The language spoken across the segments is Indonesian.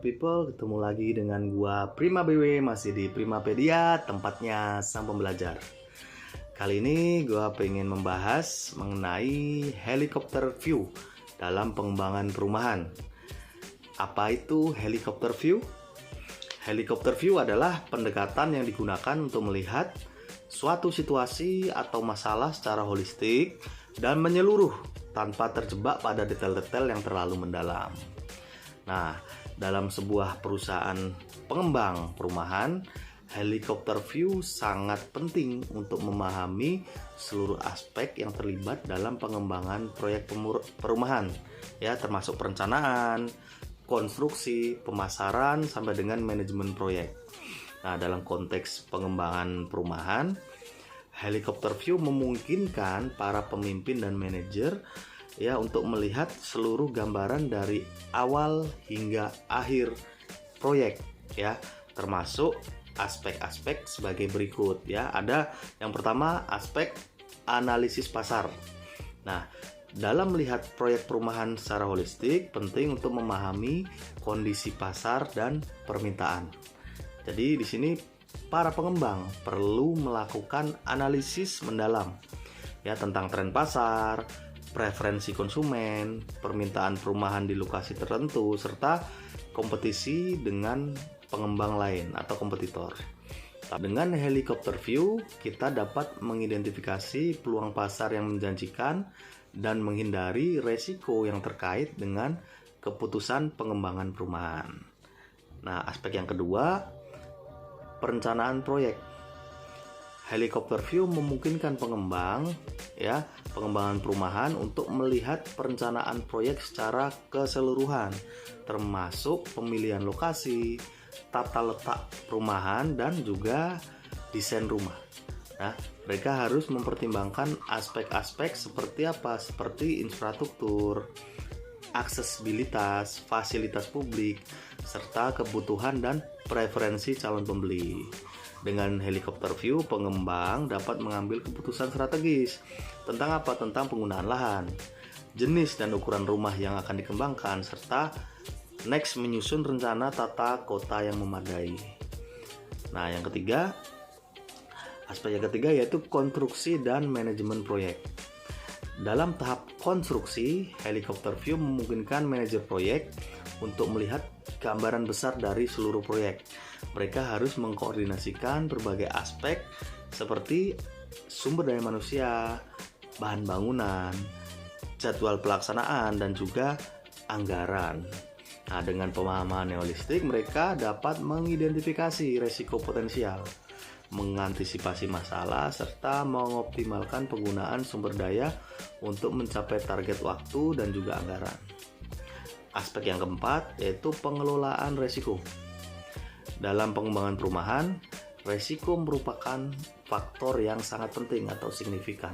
people, ketemu lagi dengan gua Prima BW, masih di Primapedia, tempatnya sang pembelajar. Kali ini gua pengen membahas mengenai helicopter view dalam pengembangan perumahan. Apa itu helicopter view? Helicopter view adalah pendekatan yang digunakan untuk melihat suatu situasi atau masalah secara holistik dan menyeluruh tanpa terjebak pada detail-detail yang terlalu mendalam. Nah, dalam sebuah perusahaan pengembang perumahan, helicopter view sangat penting untuk memahami seluruh aspek yang terlibat dalam pengembangan proyek perumahan, ya, termasuk perencanaan, konstruksi, pemasaran, sampai dengan manajemen proyek. Nah, dalam konteks pengembangan perumahan, helicopter view memungkinkan para pemimpin dan manajer untuk melihat seluruh gambaran dari awal hingga akhir proyek, ya, termasuk aspek-aspek sebagai berikut, ya. Ada yang pertama, aspek analisis pasar. Nah, dalam melihat proyek perumahan secara holistik, penting untuk memahami kondisi pasar dan permintaan. Jadi di sini para pengembang perlu melakukan analisis mendalam, ya, tentang tren pasar, preferensi konsumen, permintaan perumahan di lokasi tertentu, serta kompetisi dengan pengembang lain atau kompetitor. Dengan helicopter view, kita dapat mengidentifikasi peluang pasar yang menjanjikan dan menghindari resiko yang terkait dengan keputusan pengembangan perumahan. Nah, aspek yang kedua, perencanaan proyek. Helicopter view memungkinkan pengembangan perumahan untuk melihat perencanaan proyek secara keseluruhan, termasuk pemilihan lokasi, tata letak perumahan, dan juga desain rumah. Nah, mereka harus mempertimbangkan aspek-aspek seperti apa? Seperti infrastruktur, aksesibilitas, fasilitas publik, serta kebutuhan dan preferensi calon pembeli. Dengan helicopter view, pengembang dapat mengambil keputusan strategis tentang apa? Tentang penggunaan lahan, jenis dan ukuran rumah yang akan dikembangkan, serta next menyusun rencana tata kota yang memadai. Nah, aspek yang ketiga yaitu konstruksi dan manajemen proyek. Dalam tahap konstruksi, helicopter view memungkinkan manajer proyek untuk melihat gambaran besar dari seluruh proyek. Mereka harus mengkoordinasikan berbagai aspek seperti sumber daya manusia, bahan bangunan, jadwal pelaksanaan, dan juga anggaran. Nah, dengan pemahaman yang holistik, mereka dapat mengidentifikasi risiko potensial, mengantisipasi masalah, serta mengoptimalkan penggunaan sumber daya untuk mencapai target waktu dan juga anggaran. Aspek yang keempat yaitu pengelolaan risiko. Dalam pengembangan perumahan, risiko merupakan faktor yang sangat penting atau signifikan.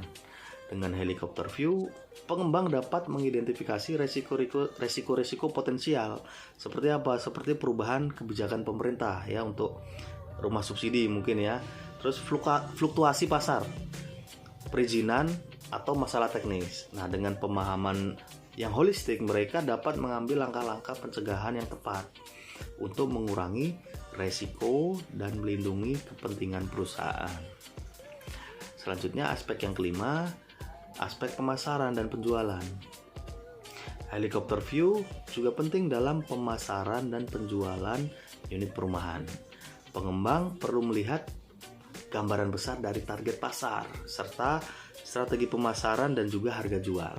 Dengan helicopter view, pengembang dapat mengidentifikasi risiko potensial. Seperti apa? Seperti perubahan kebijakan pemerintah, ya, untuk rumah subsidi mungkin, ya. Terus fluktuasi pasar, perizinan, atau masalah teknis. Nah, dengan pemahaman yang holistik, mereka dapat mengambil langkah-langkah pencegahan yang tepat untuk mengurangi resiko dan melindungi kepentingan perusahaan. Selanjutnya, aspek yang kelima, aspek pemasaran dan penjualan. Helicopter view juga penting dalam pemasaran dan penjualan unit perumahan. Pengembang perlu melihat gambaran besar dari target pasar serta strategi pemasaran dan juga harga jual.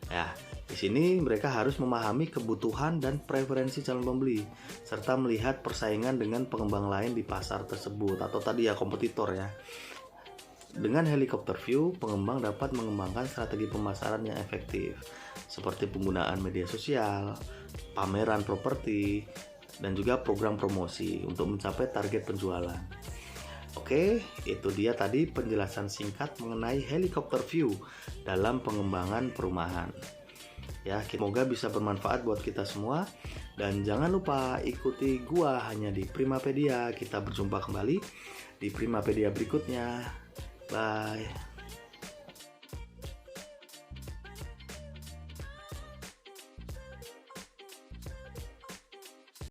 Ya, di sini mereka harus memahami kebutuhan dan preferensi calon pembeli serta melihat persaingan dengan pengembang lain di pasar tersebut atau tadi, ya, kompetitor, ya. Dengan helicopter view, pengembang dapat mengembangkan strategi pemasaran yang efektif seperti penggunaan media sosial, pameran properti, dan juga program promosi untuk mencapai target penjualan. Oke, itu dia tadi penjelasan singkat mengenai helicopter view dalam pengembangan perumahan. Ya, semoga bisa bermanfaat buat kita semua. Dan jangan lupa ikuti gua hanya di Primapedia. Kita berjumpa kembali di Primapedia berikutnya. Bye.